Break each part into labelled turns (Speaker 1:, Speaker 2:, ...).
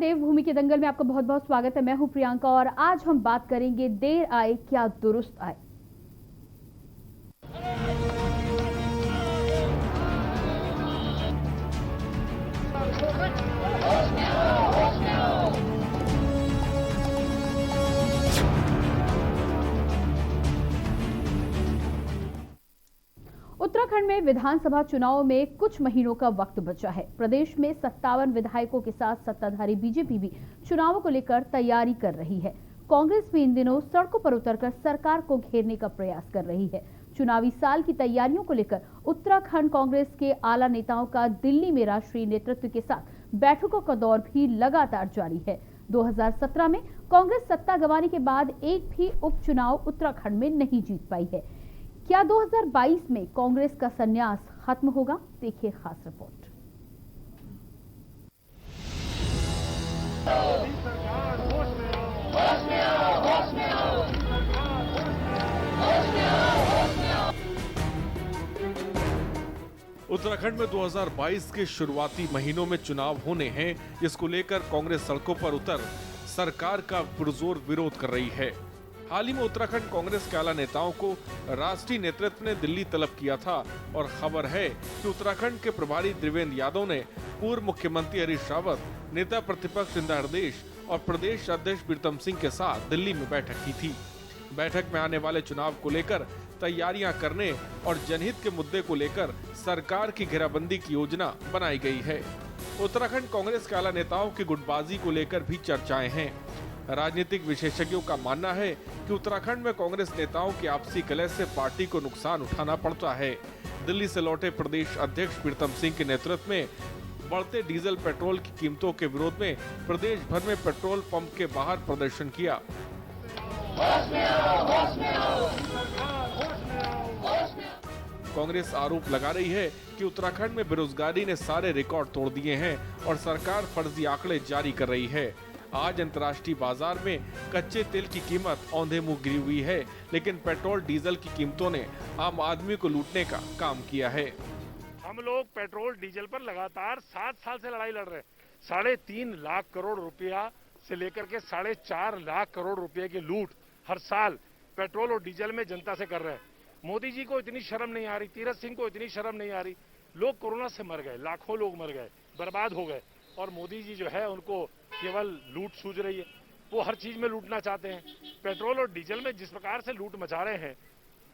Speaker 1: देवभूमि के दंगल में आपका बहुत बहुत स्वागत है। मैं हूं प्रियंका और आज हम बात करेंगे देर आए क्या दुरुस्त आए। उत्तराखंड में विधानसभा चुनाव में कुछ महीनों का वक्त बचा है। प्रदेश में 57 विधायकों के साथ सत्ताधारी बीजेपी भी चुनावों को लेकर तैयारी कर रही है। कांग्रेस भी इन दिनों सड़कों पर उतरकर सरकार को घेरने का प्रयास कर रही है। चुनावी साल की तैयारियों को लेकर उत्तराखंड कांग्रेस के आला नेताओं का दिल्ली में राष्ट्रीय नेतृत्व के साथ बैठकों का दौर भी लगातार जारी है। 2017 में कांग्रेस सत्ता गंवाने के बाद एक भी उपचुनाव उत्तराखंड में नहीं जीत पाई है। क्या 2022 में कांग्रेस का संन्यास खत्म होगा? देखिए खास रिपोर्ट।
Speaker 2: उत्तराखंड में 2022 के शुरुआती महीनों में चुनाव होने हैं, जिसको लेकर कांग्रेस सड़कों पर उतर सरकार का पुरजोर विरोध कर रही है। हाल ही में उत्तराखंड कांग्रेस के आला नेताओं को राष्ट्रीय नेतृत्व ने दिल्ली तलब किया था और खबर है कि उत्तराखंड के प्रभारी त्रिवेंद्र यादव ने पूर्व मुख्यमंत्री हरीश रावत, नेता प्रतिपक्ष इंदिरा हृदयेश और प्रदेश अध्यक्ष प्रीतम सिंह के साथ दिल्ली में बैठक की थी। बैठक में आने वाले चुनाव को लेकर तैयारियां करने और जनहित के मुद्दे को लेकर सरकार की घेराबंदी की योजना बनाई गई है। उत्तराखंड कांग्रेस के आला नेताओं की गुटबाजी को लेकर भी चर्चाएं हैं। राजनीतिक विशेषज्ञों का मानना है कि उत्तराखंड में कांग्रेस नेताओं की आपसी कलह से पार्टी को नुकसान उठाना पड़ता है। दिल्ली से लौटे प्रदेश अध्यक्ष प्रीतम सिंह के नेतृत्व में बढ़ते डीजल पेट्रोल की कीमतों के विरोध में प्रदेश भर में पेट्रोल पंप के बाहर प्रदर्शन किया। कांग्रेस आरोप लगा रही है कि उत्तराखंड में बेरोजगारी ने सारे रिकॉर्ड तोड़ दिए हैं और सरकार फर्जी आंकड़े जारी कर रही है। आज अंतर्राष्ट्रीय बाजार में कच्चे तेल की कीमत औंधे मुंह गिरी हुई है, लेकिन पेट्रोल डीजल की कीमतों ने आम आदमी को लूटने का काम किया है।
Speaker 3: हम लोग पेट्रोल डीजल पर लगातार 7 साल से लड़ाई लड़ रहे हैं। 3.5 लाख करोड़ रुपया से लेकर के 4.5 लाख करोड़ रुपए की लूट हर साल पेट्रोल और डीजल में जनता से कर रहे हैं। मोदी जी को इतनी शर्म नहीं आ रही, तीरथ सिंह को इतनी शर्म नहीं आ रही। लोग कोरोना से मर गए, लाखों लोग मर गए, बर्बाद हो गए, और मोदी जी जो है उनको केवल लूट सूझ रही है। वो हर चीज में लूटना चाहते हैं। पेट्रोल और डीजल में जिस प्रकार से लूट मचा रहे हैं,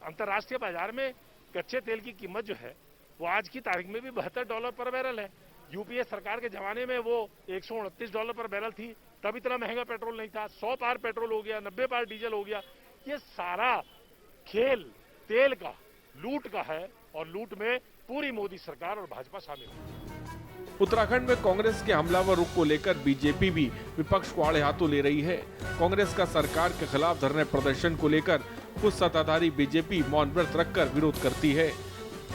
Speaker 3: अंतर्राष्ट्रीय बाजार में कच्चे तेल की कीमत जो है वो आज की तारीख में भी $72 पर बैरल है। यूपीए सरकार के जमाने में वो $129 पर बैरल थी, तब इतना महंगा पेट्रोल नहीं था। 100 पार पेट्रोल हो गया, 90 पार डीजल हो गया। ये सारा खेल तेल का, लूट का है, और लूट में पूरी मोदी सरकार और भाजपा शामिल है।
Speaker 2: उत्तराखंड में कांग्रेस के हमलावर रुख को लेकर बीजेपी भी विपक्ष को आड़े हाथों ले रही है। कांग्रेस का सरकार के खिलाफ धरने प्रदर्शन को लेकर खुद सत्ताधारी बीजेपी मौन व्रत रखकर विरोध करती है।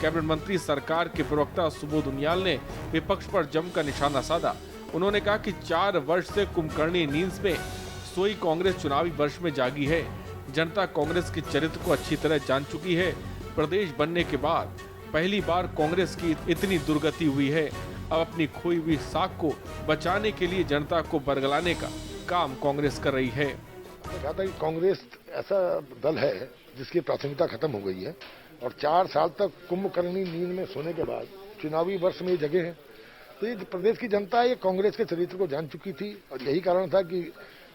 Speaker 2: कैबिनेट मंत्री सरकार के प्रवक्ता सुबोध उनियाल ने विपक्ष पर जमकर निशाना साधा। उन्होंने कहा कि 4 वर्ष से कुंभकर्णी नींद में सोई कांग्रेस चुनावी वर्ष में जागी है। जनता कांग्रेस के चरित्र को अच्छी तरह जान चुकी है। प्रदेश बनने के बाद पहली बार कांग्रेस की इतनी दुर्गति हुई है। अब अपनी खोई हुई साख को बचाने के लिए जनता को बरगलाने का काम कांग्रेस कर रही है।
Speaker 4: मैं कहता कि कांग्रेस ऐसा दल है जिसकी प्राथमिकता खत्म हो गई है, और 4 साल तक कुंभकर्णी नींद में सोने के बाद चुनावी वर्ष में ये जगह है। तो ये प्रदेश की जनता ये कांग्रेस के चरित्र को जान चुकी थी, और यही कारण था कि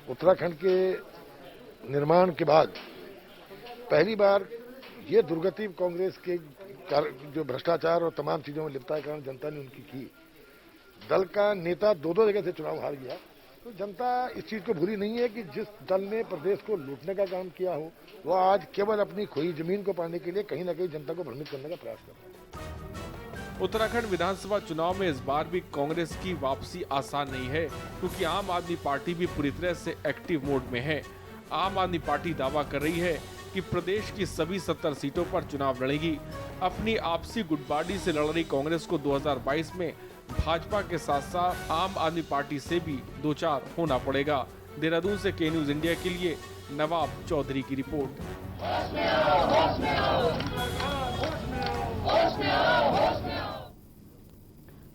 Speaker 4: उत्तराखंड के निर्माण के बाद पहली बार ये दुर्गति कांग्रेस के जो भ्रष्टाचार और तमाम चीजों में लिप्तता के कारण जनता ने उनकी की। दल का नेता 2 जगह से चुनाव हार गया, तो जनता इस चीज को भूली नहीं है कि जिस दल ने प्रदेश को लूटने का काम किया हो, वो आज केवल अपनी खोई जमीन को पाने के लिए कहीं न कहीं जनता को भ्रमित करने का प्रयास कर रहा है।
Speaker 2: उत्तराखंड विधानसभा चुनाव में इस बार भी कांग्रेस की वापसी आसान नहीं है, क्योंकि आम आदमी पार्टी भी पूरी तरह से एक्टिव मोड में है। आम आदमी पार्टी दावा कर रही है कि प्रदेश की सभी 70 सीटों पर चुनाव लड़ेगी। अपनी आपसी गुटबाजी से लड़ रही कांग्रेस को 2022 में भाजपा के साथ साथ आम आदमी पार्टी से भी दो चार होना पड़ेगा। देहरादून से के न्यूज इंडिया के लिए नवाब चौधरी की रिपोर्ट।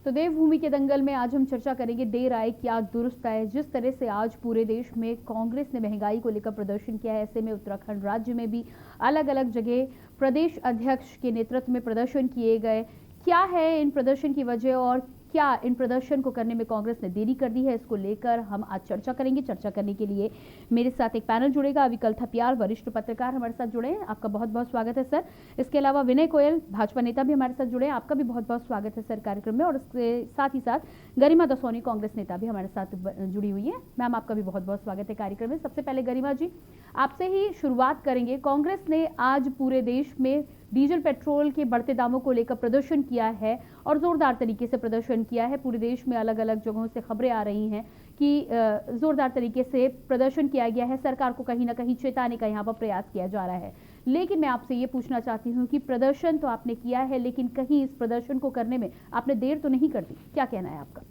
Speaker 1: तो देवभूमि के दंगल में आज हम चर्चा करेंगे देर आए क्या दुरुस्त आए। जिस तरह से आज पूरे देश में कांग्रेस ने महंगाई को लेकर प्रदर्शन किया है, ऐसे में उत्तराखंड राज्य में भी अलग अलग जगह प्रदेश अध्यक्ष के नेतृत्व में प्रदर्शन किए गए। क्या है इन प्रदर्शन की वजह और क्या इन प्रदर्शन को करने में कांग्रेस ने देरी कर दी है, इसको लेकर हम आज चर्चा करेंगे। चर्चा करने के लिए मेरे साथ एक पैनल जुड़ेगा। अविकल थपियाल वरिष्ठ पत्रकार हमारे साथ जुड़े हैं, आपका बहुत बहुत स्वागत है सर। इसके अलावा विनय गोयल भाजपा नेता भी हमारे साथ जुड़े हैं, आपका भी बहुत बहुत स्वागत है सर कार्यक्रम में। और इसके साथ ही साथ गरिमा दसोनी कांग्रेस नेता भी हमारे साथ जुड़ी हुई है। मैम आपका भी बहुत बहुत स्वागत है कार्यक्रम में। सबसे पहले गरिमा जी आपसे ही शुरुआत करेंगे। कांग्रेस ने आज पूरे देश में डीजल पेट्रोल के बढ़ते दामों को लेकर प्रदर्शन किया है और जोरदार तरीके से प्रदर्शन किया है। पूरे देश में अलग अलग जगहों से खबरें आ रही हैं कि जोरदार तरीके से प्रदर्शन किया गया है। सरकार को कहीं ना कहीं चेताने का यहाँ पर प्रयास किया जा रहा है। लेकिन मैं आपसे ये पूछना चाहती हूँ कि प्रदर्शन तो आपने किया है, लेकिन कहीं इस प्रदर्शन को करने में आपने देर तो नहीं कर दी, क्या कहना है आपका?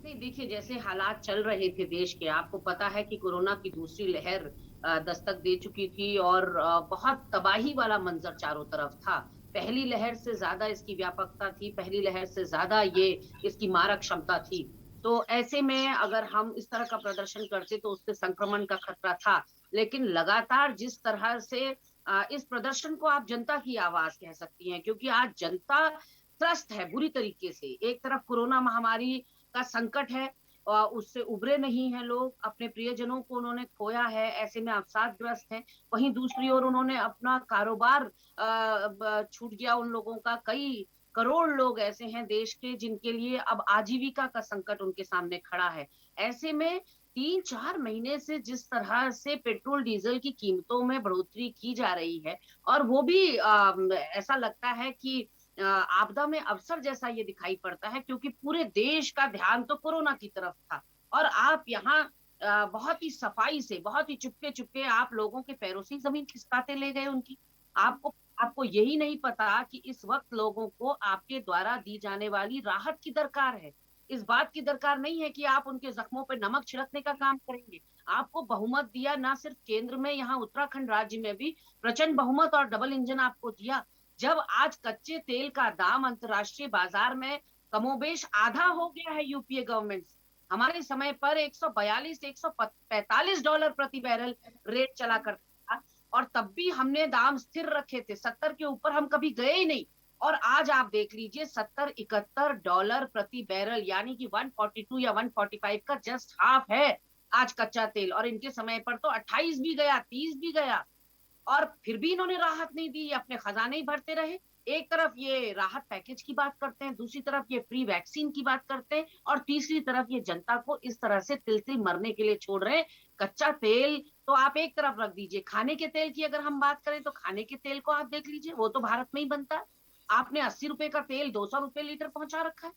Speaker 5: नहीं, देखिए जैसे हालात चल रहे थे देश के, आपको पता है कि कोरोना की दूसरी लहर दस्तक दे चुकी थी और बहुत तबाही वाला मंजर चारों तरफ था। पहली लहर से ज्यादा इसकी व्यापकता थी, पहली लहर से ज्यादा ये इसकी मारक क्षमता थी। तो ऐसे में अगर हम इस तरह का प्रदर्शन करते तो उससे संक्रमण का खतरा था। लेकिन लगातार जिस तरह से इस प्रदर्शन को आप जनता की आवाज कह सकती हैं, क्योंकि आज जनता त्रस्त है बुरी तरीके से। एक तरफ कोरोना महामारी का संकट है, उससे उभरे नहीं हैं लोग, अपने प्रियजनों को उन्होंने खोया है, ऐसे में अवसादग्रस्त हैं। वहीं दूसरी ओर उन्होंने अपना कारोबार छूट गया उन लोगों का। कई करोड़ लोग ऐसे हैं देश के जिनके लिए अब आजीविका का संकट उनके सामने खड़ा है। ऐसे में 3-4 महीने से जिस तरह से पेट्रोल डीजल की कीमतों में बढ़ोतरी की जा रही है, और वो भी ऐसा लगता है कि आपदा में अवसर जैसा ये दिखाई पड़ता है, क्योंकि पूरे देश का ध्यान तो कोरोना की तरफ था और आप यहाँ बहुत ही सफाई से, बहुत ही चुपके चुपके आप लोगों के पैरों से जमीन खिसकाते ले गए उनकी। आपको यही नहीं पता कि इस वक्त लोगों को आपके द्वारा दी जाने वाली राहत की दरकार है। इस बात की दरकार नहीं है कि आप उनके जख्मों पर नमक छिड़कने का काम करेंगे। आपको बहुमत दिया, ना सिर्फ केंद्र में, यहाँ उत्तराखंड राज्य में भी प्रचंड बहुमत और डबल इंजन आपको दिया। जब आज कच्चे तेल का दाम अंतर्राष्ट्रीय बाजार में कमोबेश आधा हो गया है यूपीए गवर्नमेंट से। हमारे समय पर 142-145 डॉलर प्रति बैरल रेट चला करता था और तब भी हमने दाम स्थिर रखे थे, 70 के ऊपर हम कभी गए ही नहीं। और आज आप देख लीजिए 70-71 डॉलर प्रति बैरल, यानी कि 142 या 145 का जस्ट हाफ है आज कच्चा तेल। और इनके समय पर तो 28 भी गया, 30 भी गया, और फिर भी इन्होंने राहत नहीं दी, अपने खजाने ही भरते रहे। एक तरफ ये राहत पैकेज की बात करते हैं, दूसरी तरफ ये फ्री वैक्सीन की बात करते हैं, और तीसरी तरफ ये जनता को इस तरह से तिल मरने के लिए छोड़ रहे हैं। कच्चा तेल तो आप एक तरफ रख दीजिए, खाने के तेल की अगर हम बात करें तो खाने के तेल को आप देख लीजिए, वो तो भारत में ही बनता है। आपने 80 रुपए का तेल 200 रुपए लीटर पहुंचा रखा है।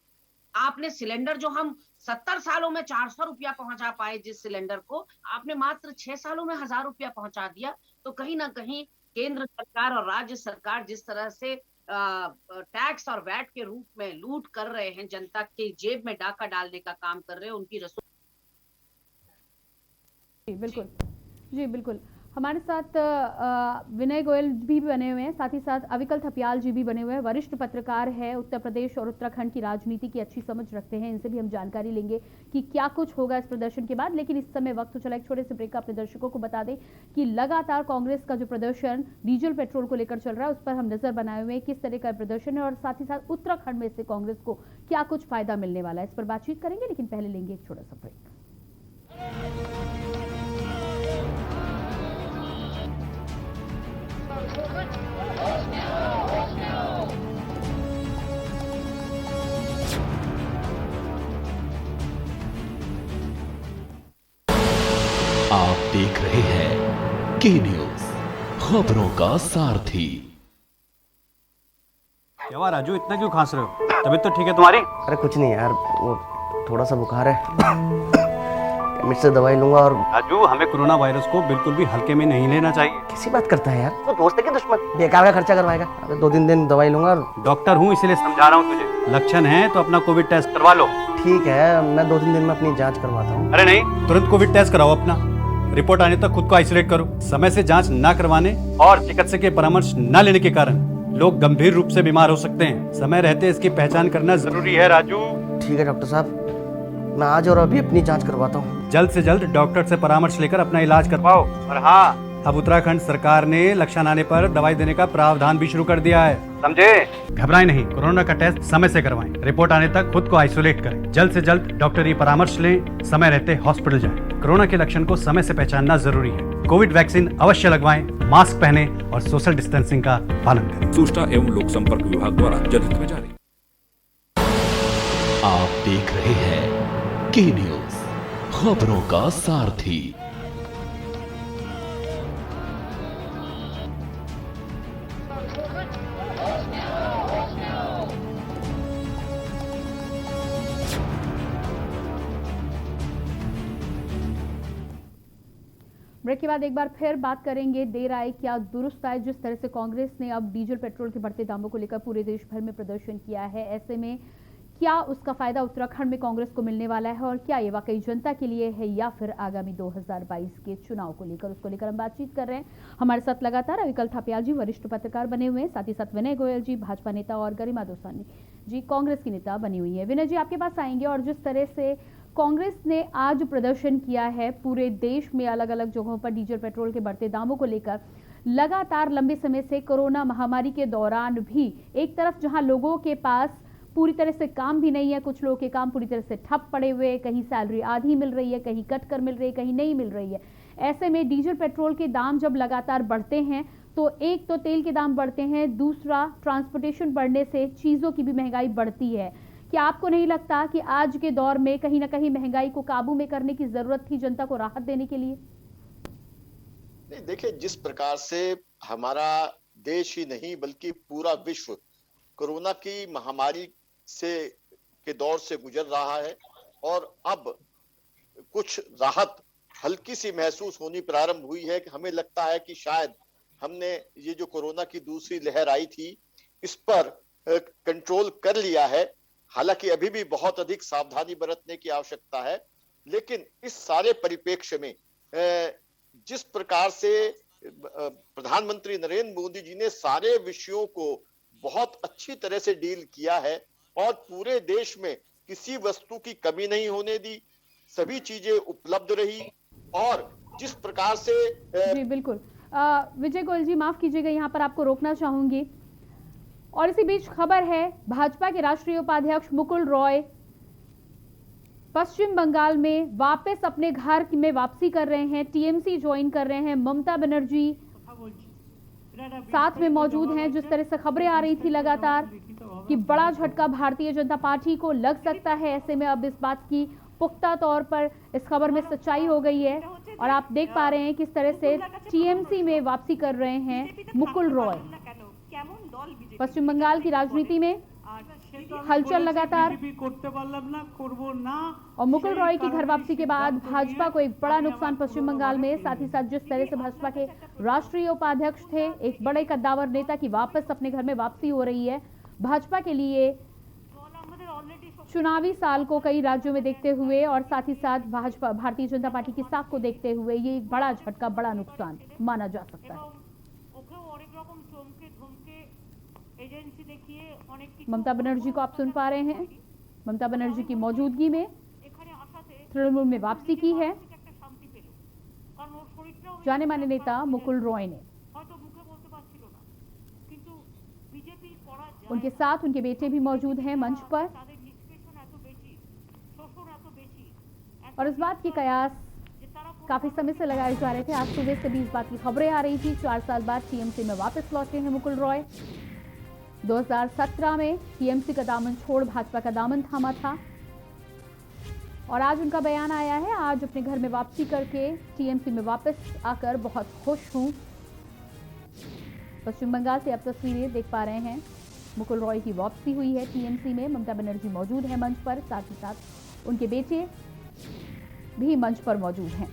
Speaker 5: आपने सिलेंडर जो हम 70 सालों में 400 रुपया पहुंचा पाए, जिस सिलेंडर को आपने मात्र 6 सालों में 1000 रुपया पहुंचा दिया। तो कहीं ना कहीं केंद्र सरकार और राज्य सरकार जिस तरह से टैक्स और वैट के रूप में लूट कर रहे हैं, जनता के जेब में डाका डालने का काम कर रहे हैं, उनकी रसोई।
Speaker 1: बिल्कुल जी, बिल्कुल। हमारे साथ विनय गोयल भी बने हुए हैं, साथ ही साथ अविकल थपियाल जी भी बने हुए हैं, वरिष्ठ पत्रकार है, उत्तर प्रदेश और उत्तराखंड की राजनीति की अच्छी समझ रखते हैं। इनसे भी हम जानकारी लेंगे कि क्या कुछ होगा इस प्रदर्शन के बाद। लेकिन इस समय वक्त तो चला एक छोटे से ब्रेक का। अपने दर्शकों को बता दें कि लगातार कांग्रेस का जो प्रदर्शन डीजल पेट्रोल को लेकर चल रहा है, उस पर हम नजर बनाए हुए हैं किस तरह का प्रदर्शन है और साथ ही साथ उत्तराखंड में से कांग्रेस को क्या कुछ फायदा मिलने वाला है, इस पर बातचीत करेंगे। लेकिन पहले लेंगे एक छोटा सा ब्रेक।
Speaker 6: आप देख रहे हैं के न्यूज, खबरों का सारथी।
Speaker 7: क्या राजू, इतना क्यों खांस रहे हो? तबीयत तो ठीक है तुम्हारी?
Speaker 8: अरे कुछ नहीं यार, वो थोड़ा सा बुखार है, केमिस्ट से दवाई लूंगा। और
Speaker 7: राजू, हमें कोरोना वायरस को बिल्कुल भी हल्के में नहीं लेना चाहिए।
Speaker 8: कैसी बात करता है यार, तो दोस्त है कि दुश्मन? बेकार का खर्चा करवाएगा। अबे 2-3 दिन दवाई लूंगा। और
Speaker 7: डॉक्टर हूँ इसलिए समझा रहा हूँ तुझे, लक्षण है तो अपना कोविड टेस्ट करवा लो।
Speaker 8: ठीक है, मैं 2-3 दिन में अपनी जांच करवाता हूँ।
Speaker 7: अरे नहीं, तुरंत कोविड टेस्ट कराओ अपना। रिपोर्ट आने तक खुद को आइसोलेट करो। समय से जांच न करवाने और चिकित्सक के परामर्श न लेने के कारण लोग गंभीर रूप से बीमार हो सकते हैं। समय रहते इसकी पहचान करना जरूरी है राजू।
Speaker 8: ठीक है डॉक्टर साहब, मैं आज और अभी अपनी जांच करवाता हूँ।
Speaker 7: जल्द से जल्द डॉक्टर से परामर्श लेकर अपना इलाज करवाओ। और हाँ, अब उत्तराखंड सरकार ने लक्षण आने पर दवाई देने का प्रावधान भी शुरू कर दिया है, समझे? घबराएं नहीं, कोरोना का टेस्ट समय से करवाएं। रिपोर्ट आने तक खुद को आइसोलेट करें। जल्द से जल्द डॉक्टरी परामर्श लें, समय रहते हॉस्पिटल जाएं। कोरोना के लक्षण को समय से पहचानना जरूरी है। कोविड वैक्सीन अवश्य लगवाएं, मास्क पहने और सोशल डिस्टेंसिंग का पालन करें।
Speaker 9: सूचना एवं लोक संपर्क विभाग द्वारा जनहित में जारी।
Speaker 6: आप देख रहे हैं के न्यूज, खबरों का सारथी।
Speaker 1: ब्रेक के बाद एक बार फिर बात करेंगे, देर आए क्या दुरुस्त आए। जिस तरह से कांग्रेस ने अब डीजल पेट्रोल के बढ़ते दामों को लेकर पूरे देश भर में प्रदर्शन किया है, ऐसे में क्या उसका फायदा उत्तराखंड में कांग्रेस को मिलने वाला है और क्या ये वाकई जनता के लिए है या फिर आगामी 2022 के चुनाव को लेकर, उसको लेकर हम बातचीत कर रहे हैं। हमारे साथ लगातार अविकल थापियाल जी वरिष्ठ पत्रकार बने हुए हैं, साथ ही साथ विनय गोयल जी भाजपा नेता और गरिमा दोसानी जी कांग्रेस की नेता बनी हुई है। विनय जी, आपके पास आएंगे। और जिस तरह से कांग्रेस ने आज प्रदर्शन किया है पूरे देश में अलग अलग जगहों पर डीजल पेट्रोल के बढ़ते दामों को लेकर, लगातार लंबे समय से कोरोना महामारी के दौरान भी एक तरफ जहां लोगों के पास पूरी तरह से काम भी नहीं है, कुछ लोगों के काम पूरी तरह से ठप पड़े हुए, कहीं सैलरी आधी मिल रही है, कहीं कट कर मिल रही है, कहीं नहीं मिल रही है। ऐसे में डीजल पेट्रोल के दाम जब लगातार बढ़ते हैं तो एक तो तेल के दाम बढ़ते हैं, दूसरा ट्रांसपोर्टेशन बढ़ने से चीजों की भी महंगाई बढ़ती है। क्या आपको नहीं लगता कि आज के दौर में कहीं ना कहीं महंगाई को काबू में करने की जरूरत थी जनता को राहत देने के लिए?
Speaker 10: नहीं, देखिए, जिस प्रकार से हमारा देश ही नहीं बल्कि पूरा विश्व कोरोना की महामारी के दौर से गुजर रहा है और अब कुछ राहत हल्की सी महसूस होनी प्रारंभ हुई है कि हमें लगता है कि शायद हमने ये जो कोरोना की दूसरी लहर आई थी इस पर कंट्रोल कर लिया है। हालांकि अभी भी बहुत अधिक सावधानी बरतने की आवश्यकता है, लेकिन इस सारे परिप्रेक्ष्य में जिस प्रकार से प्रधानमंत्री नरेंद्र मोदी जी ने सारे विषयों को बहुत अच्छी तरह से डील किया है और पूरे देश में किसी वस्तु की कमी नहीं होने दी, सभी चीजें उपलब्ध रही और जिस प्रकार से
Speaker 1: जी बिल्कुल। विजय गोयल जी, माफ कीजिएगा, यहाँ पर आपको रोकना चाहूंगी। और इसी बीच खबर है, भाजपा के राष्ट्रीय उपाध्यक्ष मुकुल रॉय पश्चिम बंगाल में वापस अपने घर में वापसी कर रहे हैं, टीएमसी ज्वाइन कर रहे हैं। ममता बनर्जी साथ में मौजूद हैं। जिस तरह से खबरें आ रही थी लगातार कि बड़ा झटका भारतीय जनता पार्टी को लग सकता है, ऐसे में अब इस बात की पुख्ता तौर पर इस खबर में सच्चाई हो गई है और आप देख पा रहे हैं किस तरह से टीएमसी में वापसी कर रहे हैं मुकुल रॉय। पश्चिम बंगाल की राजनीति में हलचल लगातार और मुकुल रॉय की घर वापसी के बाद भाजपा को एक बड़ा नुकसान पश्चिम बंगाल में। साथ ही साथ जिस तरह से भाजपा के राष्ट्रीय उपाध्यक्ष थे, एक बड़े कद्दावर नेता की वापस अपने घर में वापसी हो रही है, भाजपा के लिए चुनावी साल को कई राज्यों में देखते हुए और साथ ही साथ भाजपा भारतीय जनता पार्टी की साख को देखते हुए ये एक बड़ा झटका, बड़ा नुकसान माना जा सकता है। ममता बनर्जी को आप सुन पा रहे हैं, ममता बनर्जी की मौजूदगी में तृणमूल में वापसी की है जाने माने नेता मुकुल रॉय ने। उनके साथ उनके बेटे भी मौजूद हैं मंच पर और इस बात की कयास काफी समय से लगाए जा रहे थे। आज सुबह से भी इस बात की खबरें आ रही थी। 4 साल बाद टीएमसी में वापस लौटे हैं मुकुल रॉय। 2017 में टीएमसी का दामन छोड़ भाजपा का दामन थामा था और आज उनका बयान आया है, आज अपने घर में वापसी करके टीएमसी में वापस आकर बहुत खुश हूं। पश्चिम बंगाल से अब तस्वीरें देख पा रहे हैं, मुकुल रॉय की वापसी हुई है टीएमसी में। ममता बनर्जी मौजूद है मंच पर, साथ ही साथ उनके बेटे भी मंच पर मौजूद हैं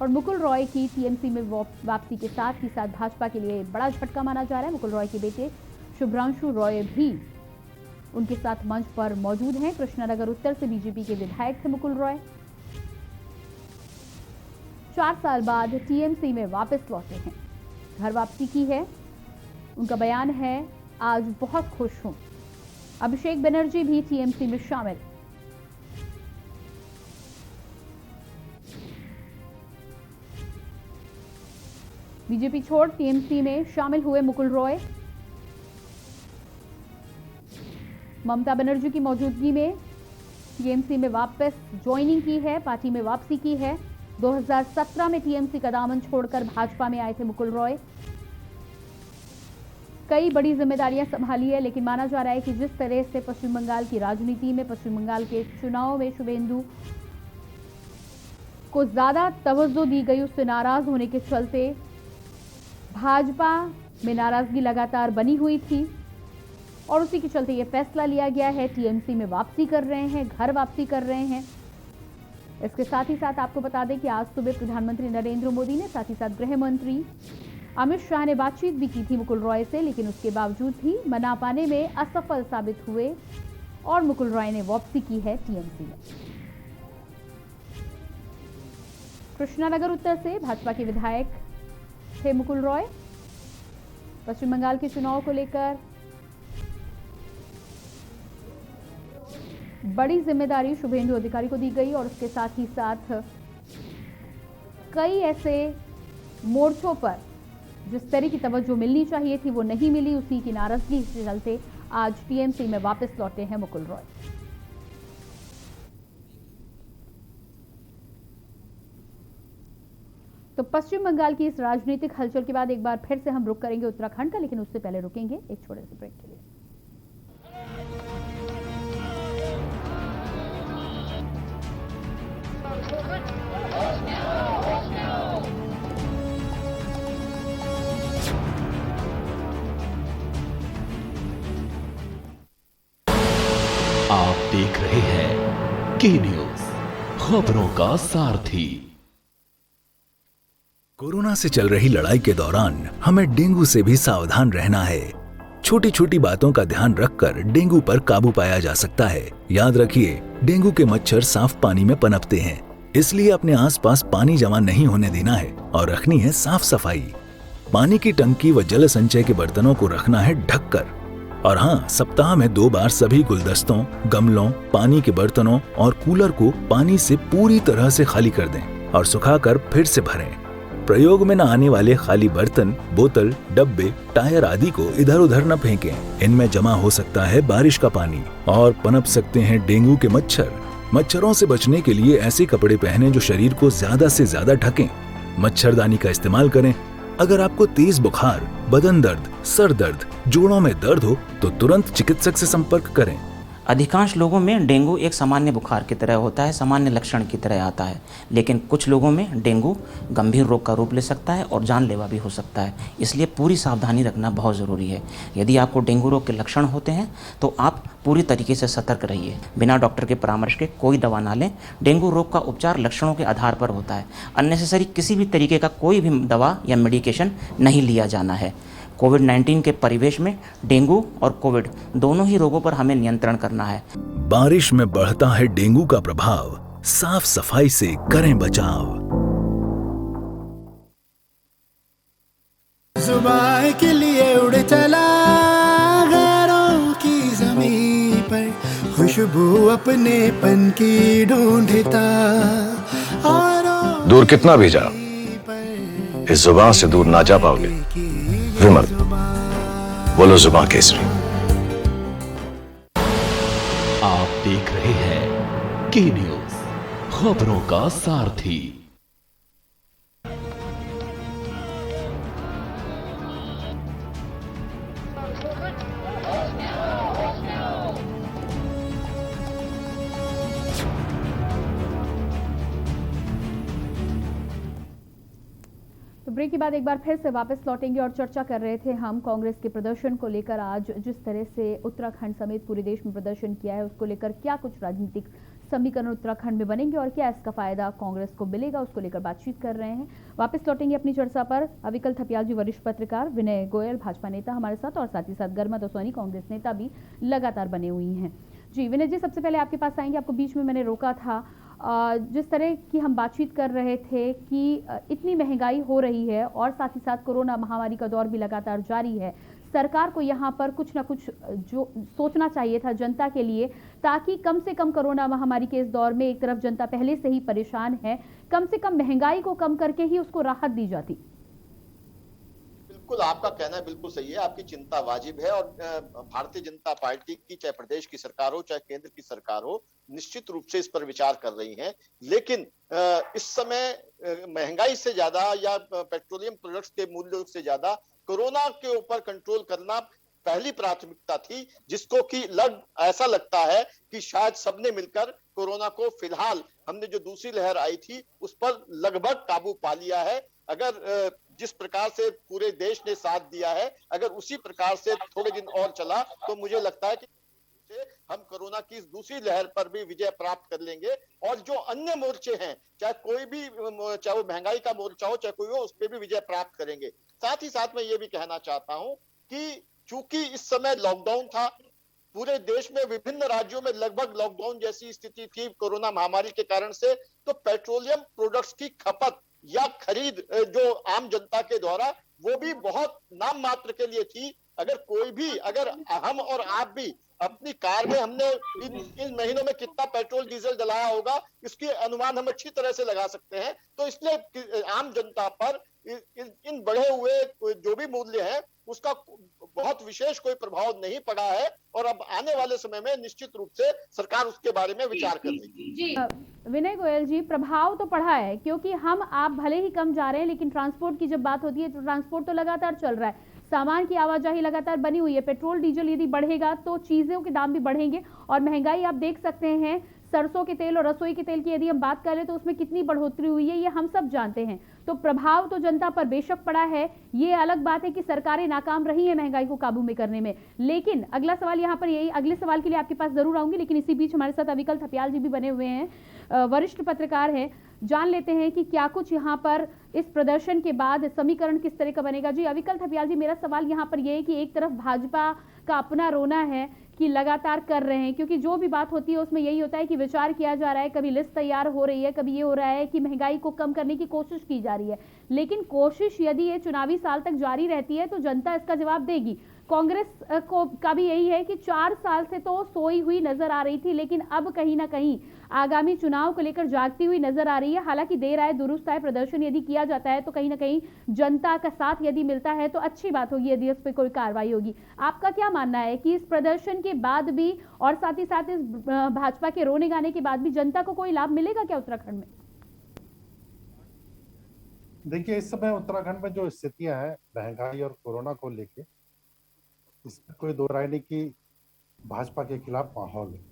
Speaker 1: और मुकुल रॉय की टीएमसी में वापसी के साथ ही साथ भाजपा के लिए बड़ा झटका माना जा रहा है। मुकुल रॉय के बेटे शुभ्रांशु रॉय भी उनके साथ मंच पर मौजूद हैं। कृष्णनगर उत्तर से बीजेपी के विधायक थे मुकुल रॉय। 4 साल बाद टीएमसी में वापस लौटे हैं। घर वापसी की है। उनका बयान है, आज बहुत खुश हूं। अभिषेक बनर्जी भी टीएमसी में शामिल। बीजेपी छोड़ टीएमसी में शामिल हुए मुकुल रॉय। ममता बनर्जी की मौजूदगी में टीएमसी में वापस ज्वाइनिंग की है, पार्टी में वापसी की है। 2017 में टीएमसी का दामन छोड़कर भाजपा में आए थे मुकुल रॉय। कई बड़ी जिम्मेदारियां संभाली है, लेकिन माना जा रहा है कि जिस तरह से पश्चिम बंगाल की राजनीति में, पश्चिम बंगाल के चुनाव में शुभेंदु को ज्यादा तवज्जो दी गई, उससे नाराज होने के चलते भाजपा में नाराजगी लगातार बनी हुई थी और उसी के चलते यह फैसला लिया गया है। टीएमसी में वापसी कर रहे हैं, घर वापसी कर रहे हैं। इसके साथ ही साथ आपको बता दें कि आज सुबह प्रधानमंत्री नरेंद्र मोदी ने, साथ ही साथ गृह मंत्री अमित शाह ने बातचीत भी की थी मुकुल रॉय से, लेकिन उसके बावजूद भी मना पाने में असफल साबित हुए और मुकुल रॉय ने वापसी की है टीएमसी में। कृष्णानगर उत्तर से भाजपा के विधायक थे मुकुल रॉय। पश्चिम बंगाल के चुनाव को लेकर बड़ी जिम्मेदारी शुभेंदु अधिकारी को दी गई और उसके साथ ही साथ कई ऐसे मोर्चों पर जिस तरह की तवज्जो मिलनी चाहिए थी वो नहीं मिली। उसी की नाराजगी के चलते आज टीएमसी में वापस लौटे हैं मुकुल रॉय। तो पश्चिम बंगाल की इस राजनीतिक हलचल के बाद एक बार फिर से हम रुक करेंगे उत्तराखंड का, लेकिन उससे पहले रुकेंगे एक छोटे से ब्रेक के लिए।
Speaker 6: आप देख रहे हैं के न्यूज, खबरों का सारथी।
Speaker 11: कोरोना से चल रही लड़ाई के दौरान हमें डेंगू से भी सावधान रहना है। छोटी छोटी बातों का ध्यान रखकर डेंगू पर काबू पाया जा सकता है। याद रखिए, डेंगू के मच्छर साफ पानी में पनपते हैं, इसलिए अपने आसपास पानी जमा नहीं होने देना है और रखनी है साफ सफाई। पानी की टंकी व जल संचय के बर्तनों को रखना है ढककर। और हाँ, सप्ताह में 2 बार सभी गुलदस्तों, गमलों, पानी के बर्तनों और कूलर को पानी से पूरी तरह से खाली कर दें और सुखाकर फिर से भरें। प्रयोग में न आने वाले खाली बर्तन, बोतल, डब्बे, टायर आदि को इधर उधर न फेंकें। इनमें जमा हो सकता है बारिश का पानी और पनप सकते हैं डेंगू के मच्छर। मच्छरों से बचने के लिए ऐसे कपड़े पहनें जो शरीर को ज्यादा से ज्यादा ढकें। मच्छरदानी का इस्तेमाल करें। अगर आपको तेज बुखार, बदन दर्द, सर दर्द, जोड़ों में दर्द हो तो तुरंत चिकित्सक से संपर्क करें।
Speaker 12: अधिकांश लोगों में डेंगू एक सामान्य बुखार की तरह होता है, सामान्य लक्षण की तरह आता है, लेकिन कुछ लोगों में डेंगू गंभीर रोग का रूप ले सकता है और जानलेवा भी हो सकता है। इसलिए पूरी सावधानी रखना बहुत ज़रूरी है। यदि आपको डेंगू रोग के लक्षण होते हैं तो आप पूरी तरीके से सतर्क रहिए। बिना डॉक्टर के परामर्श के कोई दवा ना लें। डेंगू रोग का उपचार लक्षणों के आधार पर होता है। अननेसेसरी किसी भी तरीके का कोई भी दवा या मेडिकेशन नहीं लिया जाना है। कोविड-19 के परिवेश में डेंगू और कोविड दोनों ही रोगों पर हमें नियंत्रण करना है।
Speaker 11: बारिश में बढ़ता है डेंगू का प्रभाव, साफ सफाई से करें बचाव।
Speaker 13: जुबान के लिए उड़ चला गैरों की ज़मीं पर, खुशबू अपनेपन की ढूंढता।
Speaker 14: दूर कितना भी जाओ, इस जुबान से दूर ना जा पाओगे। विमल, बोलो जुबान केसरी।
Speaker 6: आप देख रहे हैं के न्यूज, खबरों का सारथी।
Speaker 1: ब्रेक के बाद एक बार फिर से वापस लौटेंगे और चर्चा कर रहे थे हम कांग्रेस के प्रदर्शन को लेकर। आज जिस तरह से उत्तराखंड समेत पूरे देश में प्रदर्शन किया है, उसको लेकर क्या कुछ राजनीतिक समीकरण उत्तराखंड में बनेंगे और क्या इसका फायदा कांग्रेस को मिलेगा, उसको लेकर बातचीत कर रहे हैं। वापस लौटेंगे अपनी चर्चा पर। अविकल थपियाल जी वरिष्ठ पत्रकार, विनय गोयल भाजपा नेता हमारे साथ और साथ ही साथ गर्मा दसवानी कांग्रेस नेता भी लगातार बने हुई हैं। जी विनय जी, सबसे पहले आपके पास आएंगे। आपको बीच में मैंने रोका था। जिस तरह की हम बातचीत कर रहे थे कि इतनी महंगाई हो रही है और साथ ही साथ कोरोना महामारी का दौर भी लगातार जारी है, सरकार को यहाँ पर कुछ ना कुछ जो सोचना चाहिए था जनता के लिए, ताकि कम से कम कोरोना महामारी के इस दौर में एक तरफ जनता पहले से ही परेशान है, कम से कम महंगाई को कम करके ही उसको राहत दी जाती।
Speaker 10: बिल्कुल, आपका कहना बिल्कुल सही है, आपकी चिंता वाजिब है। और भारतीय जनता पार्टी की चाहे प्रदेश की सरकार हो चाहे केंद्र की सरकार हो, निश्चित रूप से इस पर विचार कर रही है। लेकिन इस समय महंगाई से ज्यादा या पेट्रोलियम प्रोडक्ट्स के मूल्यों से ज्यादा कोरोना के ऊपर कंट्रोल करना पहली प्राथमिकता थी, जिसको कि ऐसा लगता है कि शायद सबने मिलकर कोरोना को फिलहाल हमने जो दूसरी लहर आई थी उस पर लगभग काबू पा लिया है। अगर जिस प्रकार से पूरे देश ने साथ दिया है, अगर उसी प्रकार से थोड़े दिन और चला तो मुझे लगता है कि हम कोरोना की इस दूसरी लहर पर भी विजय प्राप्त कर लेंगे। और जो अन्य मोर्चे हैं, चाहे कोई भी, चाहे वो महंगाई का मोर्चा हो चाहे कोई हो, उस पर भी विजय प्राप्त करेंगे। साथ ही साथ मैं ये भी कहना चाहता हूं कि चूंकि इस समय लॉकडाउन था, पूरे देश में विभिन्न राज्यों में लगभग लॉकडाउन जैसी स्थिति थी कोरोना महामारी के कारण से, तो पेट्रोलियम प्रोडक्ट्स की खपत या खरीद जो आम जनता के द्वारा, वो भी बहुत नाम मात्र के लिए थी। अगर कोई भी, अगर हम और आप भी अपनी कार में हमने इन महीनों में कितना पेट्रोल डीजल डलाया होगा, इसके अनुमान हम अच्छी तरह से लगा सकते हैं। तो इसलिए आम जनता पर इन बढ़े हुए जो भी मूल्य हैं उसका बहुत विशेष कोई प्रभाव नहीं पड़ा है। और अब आने वाले समय में निश्चित रूप से सरकार उसके बारे में विचार कर रही है।
Speaker 1: विनय गोयल जी, प्रभाव तो पड़ा है, क्योंकि हम आप भले ही कम जा रहे हैं, लेकिन ट्रांसपोर्ट की जब बात होती है तो ट्रांसपोर्ट तो लगातार चल रहा है, सामान की आवाजाही लगातार बनी हुई है। पेट्रोल डीजल यदि बढ़ेगा तो चीजों के दाम भी बढ़ेंगे और महंगाई आप देख सकते हैं। सरसों के तेल और रसोई के तेल की यदि हम बात करें तो उसमें कितनी बढ़ोतरी हुई है, ये हम सब जानते हैं। तो प्रभाव तो जनता पर बेशक पड़ा है, ये अलग बात है कि सरकारें नाकाम रही है महंगाई को काबू में करने में। लेकिन अगला सवाल यहाँ पर यही, अगले सवाल के लिए आपके पास जरूर आऊंगी, लेकिन इसी बीच हमारे साथ अविकल थपियाल जी भी बने हुए हैं, वरिष्ठ पत्रकार हैं। जान लेते हैं कि क्या कुछ यहाँ पर इस प्रदर्शन के बाद समीकरण किस तरह का बनेगा। जी अविकल थपियाल जी, मेरा सवाल यहाँ पर यह है कि एक तरफ भाजपा का अपना रोना है कि लगातार कर रहे हैं, क्योंकि जो भी बात होती है उसमें यही होता है कि विचार किया जा रहा है, कभी लिस्ट तैयार हो रही है, कभी ये हो रहा है कि महंगाई को कम करने की कोशिश की जा रही है। लेकिन कोशिश यदि ये चुनावी साल तक जारी रहती है तो जनता इसका जवाब देगी। कांग्रेस को का भी यही है कि 4 साल से तो सोई हुई नजर आ रही थी, लेकिन अब कहीं ना कहीं आगामी चुनाव को लेकर जागती हुई नजर आ रही है। हालांकि देर आए दुरुस्त आए, प्रदर्शन यदि किया जाता है तो कहीं ना कहीं जनता का साथ यदि मिलता है तो अच्छी बात होगी, यदि उस पर कोई कार्रवाई होगी। आपका क्या मानना है कि इस प्रदर्शन के बाद भी और साथ ही साथ इस भाजपा के रोने गाने के बाद भी जनता को कोई लाभ मिलेगा क्या उत्तराखंड में?
Speaker 15: देखिए, इस समय उत्तराखंड में जो स्थितियां हैं महंगाई और कोरोना को लेके, इसमें कोई दो राय नहीं कि भाजपा के खिलाफ माहौल है।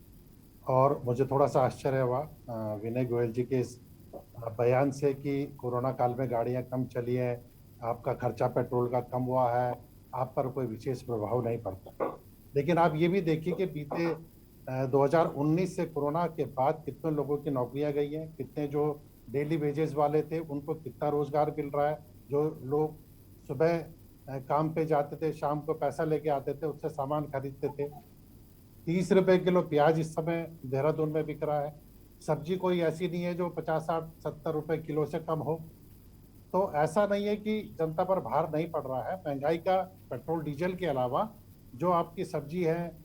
Speaker 15: और मुझे थोड़ा सा आश्चर्य हुआ विनय गोयल जी के इस बयान से कि कोरोना काल में गाड़ियां कम चली हैं, आपका खर्चा पेट्रोल का कम हुआ है, आप पर कोई विशेष प्रभाव नहीं पड़ता। लेकिन आप ये भी देखिए कि बीते 2019 से कोरोना के बाद कितने लोगों की नौकरियां गई हैं, कितने जो डेली वेजेस वाले थे उनको कितना रोजगार मिल रहा है, जो लोग सुबह काम पे जाते थे, शाम को पैसा लेके आते थे, उससे सामान खरीदते थे। 30 रुपए किलो प्याज इस समय देहरादून में बिक रहा है। सब्जी कोई ऐसी नहीं है जो 50, 60, 70 रुपए किलो से कम हो। तो ऐसा नहीं है कि जनता पर भार नहीं पड़ रहा है। महंगाई का पेट्रोल डीजल के अलावा जो आपकी सब्जी है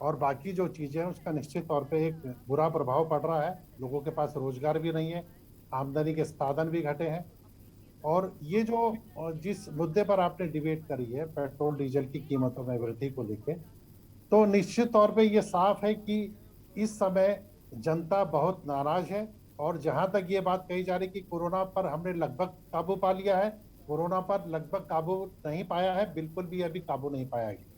Speaker 15: और बाकी जो चीज़ें हैं उसका निश्चित तौर पे एक बुरा प्रभाव पड़ रहा है। लोगों के पास रोजगार भी नहीं है, आमदनी के साधन भी घटे हैं। और ये जो जिस मुद्दे पर आपने डिबेट करी है पेट्रोल डीजल की कीमतों में वृद्धि को लेके, तो निश्चित तौर पे ये साफ है कि इस समय जनता बहुत नाराज है। और जहां तक ये बात कही जा रही कि कोरोना पर हमने लगभग काबू पा लिया है, कोरोना पर लगभग काबू नहीं पाया है, बिल्कुल भी अभी काबू नहीं पाया गया।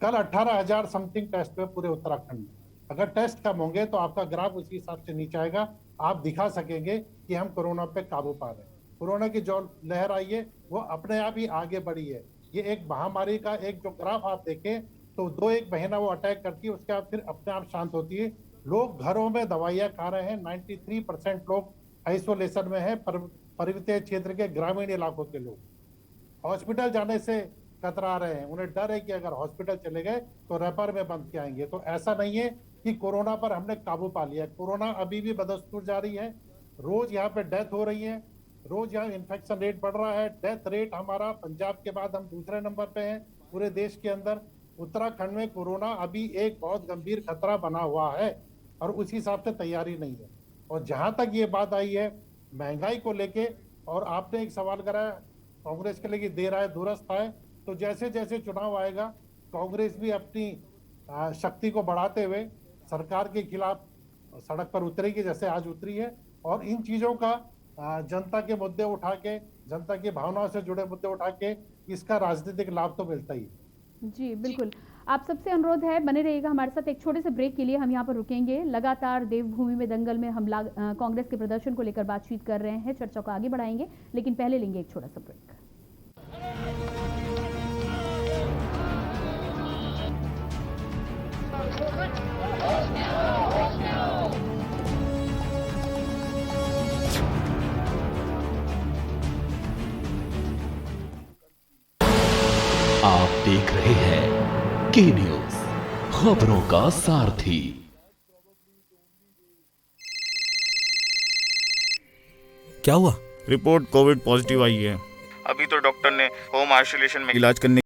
Speaker 15: कल 18,000 समथिंग टेस्ट हुए पूरे उत्तराखंड में। अगर टेस्ट कम होंगे तो आपका ग्राफ उसी हिसाब से नीचे आएगा, आप दिखा सकेंगे कि हम कोरोना पे काबू पा रहे हैं। कोरोना की जो लहर आई है वो अपने आप ही आगे बढ़ी है। ये एक महामारी का एक जो ग्राफ आप देखें तो 2-1 महीना वो अटैक करती है, उसके बाद फिर अपने आप शांत होती है। लोग घरों में दवाइयाँ खा रहे हैं, 93% लोग आइसोलेशन में है, पर्वतीय क्षेत्र के ग्रामीण इलाकों के लोग हॉस्पिटल जाने से कतरा रहे हैं। उन्हें डर है कि अगर हॉस्पिटल चले गए तो रेफर में बंद के आएंगे। तो ऐसा नहीं है कि कोरोना पर हमने काबू पा लिया है। कोरोना अभी भी बदस्तूर जारी है, रोज यहाँ पे डेथ हो रही है, रोज यहाँ इन्फेक्शन रेट बढ़ रहा है। डेथ रेट हमारा पंजाब के बाद हम दूसरे नंबर पे हैं पूरे देश के अंदर। उत्तराखंड में कोरोना अभी एक बहुत गंभीर खतरा बना हुआ है और उस हिसाब से तैयारी नहीं है। और जहां तक ये बात आई है महंगाई को लेके, और आपने एक सवाल करा कांग्रेस के लिए देर आए दुरुस्त आए, तो जैसे जैसे चुनाव आएगा कांग्रेस भी अपनी शक्ति को बढ़ाते हुए सरकार के खिलाफ सड़क पर उतरेगी, जैसे आज उतरी है। और इन चीजों का जनता के मुद्दे उठा के, जनता की भावनाओं से जुड़े मुद्दे उठा के इसका राजनीतिक लाभ तो मिलता ही है।
Speaker 1: जी बिल्कुल, आप सबसे अनुरोध है बने रहिएगा हमारे साथ। एक छोटे से ब्रेक के लिए हम यहाँ पर रुकेंगे। लगातार देवभूमि में दंगल में हमला कांग्रेस के प्रदर्शन को लेकर बातचीत कर रहे हैं, चर्चा को आगे बढ़ाएंगे, लेकिन पहले लेंगे एक छोटा सा ब्रेक।
Speaker 6: आप देख रहे हैं के न्यूज, खबरों का सारथी।
Speaker 16: क्या हुआ?
Speaker 17: रिपोर्ट कोविड पॉजिटिव आई है। अभी तो डॉक्टर ने होम आइसोलेशन में इलाज करने